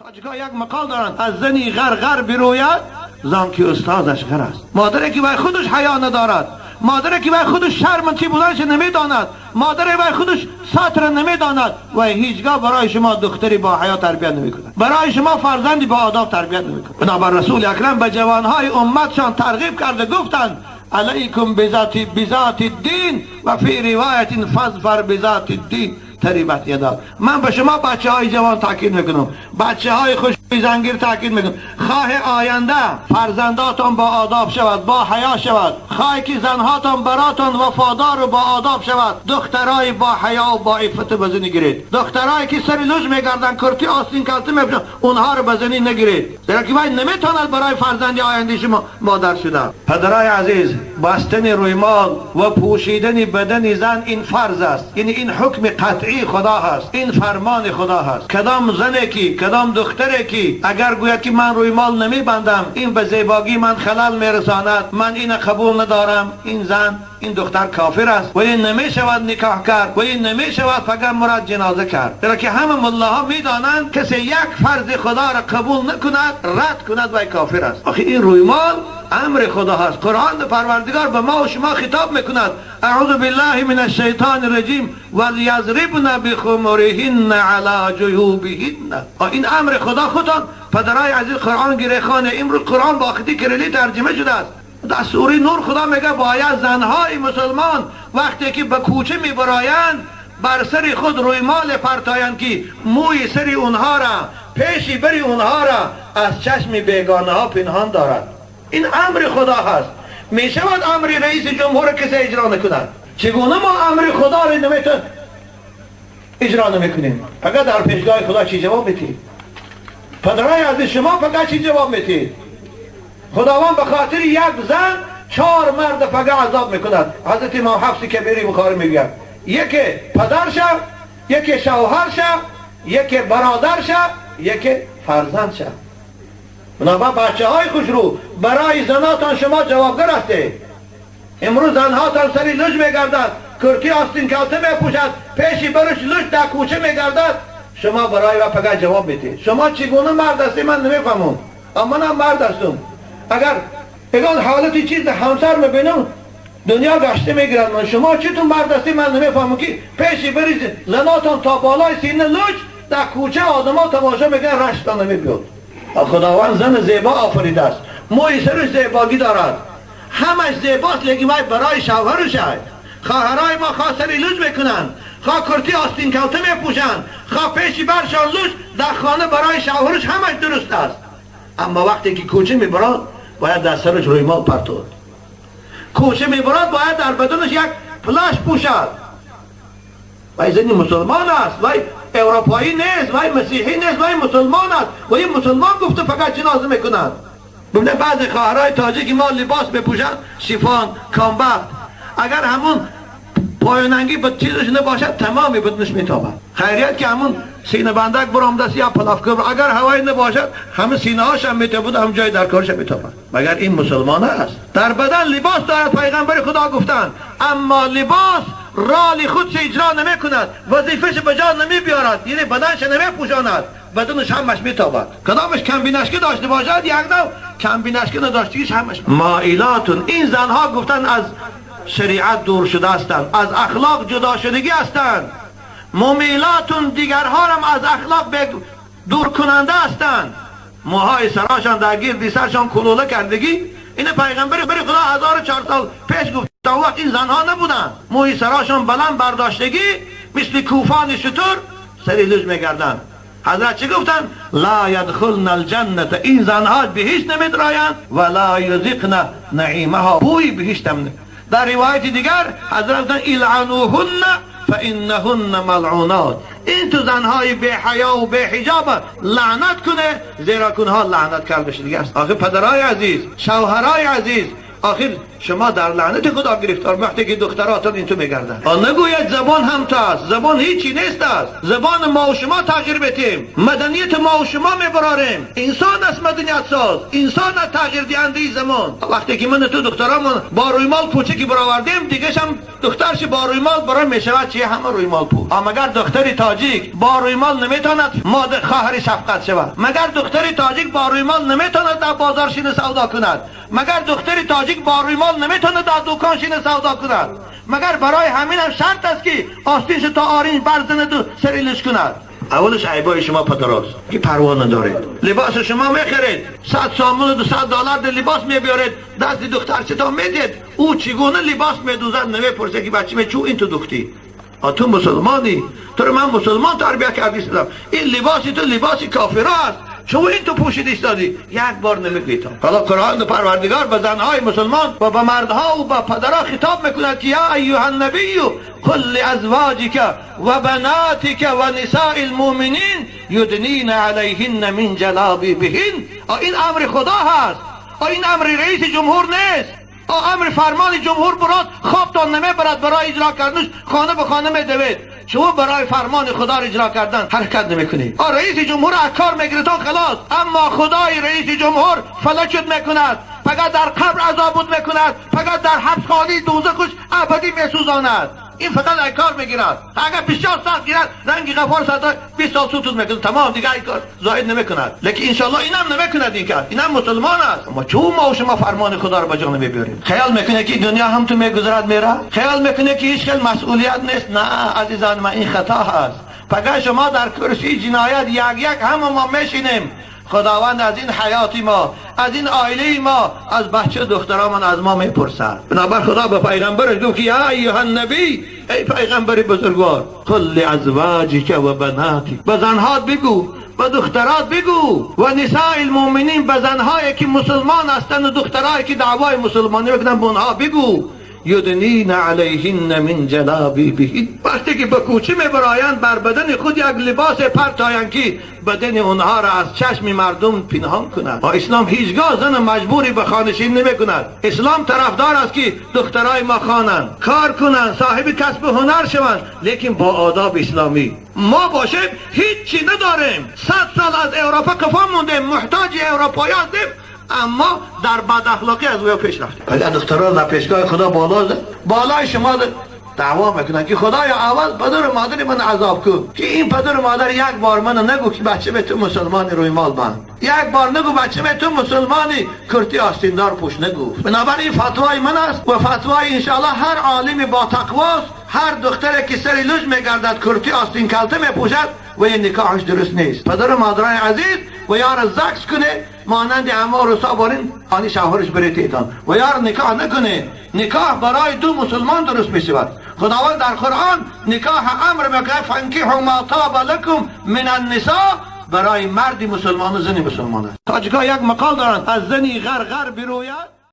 تاجیک‌ها یک مقال دارند از زنی غر بروید زان که استادش غر است. مادری که برای خودش حیا ندارد، مادری که برای خودش شرم چی بودنش نمیداند، مادری برای خودش ساتر نمیداند و هیچگاه برای شما دختری با حیا تربیت نمیکند، برای شما فرزندی با آداب تربیت نمیکند. بنابر رسول اکرم به جوانهای امتشان ترغیب کرده گفتند علیکم بذات الدین و فی روایت فاظفر بذات الدین تریبت یدا. من به شما بچه های جوان تاکید میکنم، بچه های خوش زنگیر تاکید میکنم، خواه آینده فرزنداتون با آداب شود، با حیا شود، خواه که زنهاتون براتون وفادار و با آداب شود، دخترای با حیا و با عفت بزنی گیرید، دخترایی که سری لوج میگردن کرتی آستین کالته میپوشن اونها رو بزنی نگیرید، زیرا که باید نمیتوند برای فرزندی آینده شما مادر شده. پدرای عزیز، بستن رویمال و پوشیدن بدن زن این فرض است، یعنی این حکم قطعی خدا هست، این فرمان خدا هست. کدام زنی کی، کدام دختری کی اگر گوید که من رویمال نمیبندم این به زیبایی من خلل میرساند، من این قبول ندارم، این زن این دختر کافر است و این نمیشود نکاح کرد و این نمیشود فقط مراد جنازه کرد. در که همه ملاها میدانند کسی یک فرض خدا را قبول نکند رد کند و کافر است. آخه این رویمال امر خدا هست. قرآن پروردگار به ما و شما خطاب میکند اعوذ بالله من الشیطان الرجیم ولیضربن بخمرهن علی جیوبهن. این امر خدا خودتان پدرای عزیز قرآن گریخانه امروز قرآن با خودی کلیلی ترجمه شده است. در سوره نور خدا میگه باید زنهای مسلمان وقتی که به کوچه میبرایند بر سر خود رویمال پرتایند که موی سری اونها را پیشی بری اونها را از چشم بیگانه ها پنهان دارد. این امر خدا هست. میشود امر رئیس جمهور کسی اجرا نکند؟ چگونه ما امر خدا را نمیتون اجرا نمیکنیم؟ فقط در پیشگاه خدا چی جواب میتید؟ پدرای عزیز شما فقط چی جواب میتید؟ خداوند به خاطر یک زن 4 مرد فقط عذاب میکند. حضرت امام حفص کبیری بخاری میگه یکی پدرشه، یکی شوهرشه، یکی برادرشه، یکی فرزندشه. بنابراین بچه های خوش رو برای زناتان شما جوابگر هستید. امروز زنهاتان سری لوج میگردد، کرتی آستین کالته میپوشد، پیشی برش لوج در کوچه میگردد، شما برای و فقط جواب میدید. شما چگونه مرد هستی من نمیفهمم، اما من مرد هستم. اگر حالتی چیز همسر میبینم دنیا گشته میگیرد، من شما چطور مرد هستی من نمیفهمم که پیشی بریز زناتان تا بالای سینه لوج در کوچه آدما تماشا میگن رشتان نمیبیاد. خداوند زن زیبا آفریده است، موی سرش زیبایی دارد، همش زیباست، لیکن باید برای شوهرش است. خواهرای ما خواه سری لوج میکنن، خواه کرتی آستین کالته میپوشن، خواه پیشی برشان لوج در خانه برای شوهرش همش درست است. اما وقتی که کوچه میبرد باید در سرش رویمال پرتود، کوچه میبرد باید در بدنش یک پلاش پوشد. وای زنی مسلمان است، وای اروپایی نیست، وای مسیحی نیست، وای مسلمان است و این مسلمان گفته فقط جنازه میکنند. ببینید بعضی خواهرای تاجیک ما لباس بپوشند شیفان کامبخت، اگر همون پایاننگی به چیزش نباشد تمامی بدنش میتابد. خیریت که همون سینه بندک برآمده یا پلافکر اگر هوایی نباشد همه سینه هاش هم میتابد، هم جای در کارش میتابد. مگر این مسلمان است؟ در بدن لباس دارد، پیغمبر خدا گفتند اما لباس رال خودش اجرا نمی کند، وظیفش به جا نمی بیارد، یعنی بدنش نمی پوشاند، بدنش همش میتابد. کدامش کمبینشکی داشته باشد یک نوع، کمبینشکی نداشتگیش همش مائلاتون. این زنها گفتن از شریعت دور شده هستند، از اخلاق جدا شدگی هستند. ممیلاتون دیگرها هم از اخلاق دور کننده هستند. موهای سراشان در گیردی سرشان کلوله کردگی. این پیغمبر خدا 1400 سال پیش گفت تا وقت این زنها نبودن، موی سراشان بلند برداشتگی مثل کوفان شتر سری لوج میگردن. حضرت چه گفتن؟ لا یدخلن الجنت، این زنها بهشت نمیدرایند و لا یذقن نعیمها، بوی بهشت هم. در روایت دیگر حضرت گفتن العنوهن فانهن ملعونات، این تو زنهای بی حیا و بی حجاب لعنت کنه، زیرا کنها لعنت کرده شده است. آخه پدرای عزیز، شوهرای عزیز، آخر شما در لعنت خدا گرفتار وقتی که دختراتون این تو میگردن. نگوید زبان هم تو است، زبان هیچی نیست است. زبان ما و شما تغییر بدیم، مدنیت ما و شما میبراریم. انسان است مدنیت ساز، انسان است تغییر دهنده زمان. وقتی که من تو دخترامون با رویمال پوچکی برآوردیم، دیگه هم دخترش با رویمال برای میشود چیه همه رویمال پوش. مگر دختر تاجیک با رویمال نمیتواند مادر خواهر شفقت شود؟ مگر دختر تاجیک با رویمال نمیتواند در بازار شین سودا کند؟ مگر دختر تاجیک با رویمال نمیتواند در دکان شین سودا کند؟ مگر برای همین هم شرط است که آستینش تا آرین برزند و سریلش کند؟ اولش عیبای شما پدراست که پروا ندارید. لباس شما میخرید، 100 سامون و 200 دلار در لباس میبیارید، دست دخترچتان میدید، او چگونه لباس میدوزد نمیپرسه که بچه چو این تو دختی؟ تو مسلمانی، تو رو من مسلمان تربیت کردی سلام، این لباسی تو لباسی کافر است، چون این تو پوشید ایستادی؟ یک بار نمیگی تا. حالا قرآن پروردگار به زنهای مسلمان و به مردها و به پدرها خطاب میکند که یا ایها النبی قل لازواجک و بناتک و نساء المؤمنین یدنین علیهن من جلابیبهن. این امر خدا هست، این امر رئیس جمهور نیست. امر فرمان جمهور برات خوابتان نمیبرد برای اجرا کردنش خانه به خانه میدوید. شما برای فرمان خدا را اجرا کردن حرکت نمیکنید. رئیس جمهور از کار میگیرتان خلاص، اما خدای رئیس جمهور فلجت میکند، فقط در قبر عذابت میکند، فقط در حبس خانه دوزخش ابدی میسوزاند. این فقط ای کار میگیرد. اگر 24 ساعت گیرد رنگ غفار ساعت 20 سال سوتوز میکنه، تمام دیگه ای کار زاید نمیکند. لیکن انشالله اینم نمیکند، این کار اینم مسلمان است. اما چون ما و شما فرمان خدا رو به جا نمیبریم؟ خیال میکنه که دنیا هم تو میگذرد میره؟ خیال میکنه که هیچ مسئولیت نیست؟ نه عزیزان من، این خطا هست. فقط شما در کرسی جنایت یک همه ما میشینیم. خداوند از این حیاتی ما، از این عائله ما، از بچه دخترامون از ما میپرسد. بنابر خدا به پیغمبرش گفت که یا ایها النبی، ای پیغمبر بزرگوار، قل لازواجک و بناتک، به زنهات بگو، به دخترات بگو، و نساء المؤمنین، به زنهایی که مسلمان هستند و دخترایی که دعوای مسلمانی رو کردن به اونها بگو یدنین علیهن من جلابیبهن. وقتی که به کوچه میبرایند بر بدن خود یک لباس پرتایند که بدن اونها را از چشم مردم پنهان کند. اسلام هیچگاه زن مجبوری به خانشین نمی کند. اسلام طرفدار است که دخترای ما خوانند، کار کنند، صاحب کسب هنر شوند، لیکن با آداب اسلامی. ما باشیم هیچی نداریم، 100 سال از اروپا قفا موندیم، محتاج اروپایی هستیم، اما در بد اخلاقی از وی پیش رفتیم. اگر دختران در پیشگاه خدا بالای شما دعوا میکنن که خدایا اول پدر و مادر من عذاب کن، که این پدر و مادر یک بار من نگو که بچه به تو مسلمان روی مال بند، یک بار نگو بچه به تو مسلمانی کرتی آستیندار پوش نگو. بنابراین فتوای من است و فتوای انشاءالله هر عالم با تقواست. هر دختری که سری لوج میگردد کرتی آستین کلته میپوشد و این نکاحش درست نیست. پدر و مادرای عزیز و یار زکس کنه مانند اما رسا بارین آنی شوهرش بره تیتان و یار نکاح نکنه. نکاح برای دو مسلمان درست میشود. خداوند در قرآن نکاح امر میکنه فانکحوا ما طاب لکم من النساء، برای مرد مسلمان و زن مسلمان است. تاجیکا یک مقال دارند از زنی غرغر بروید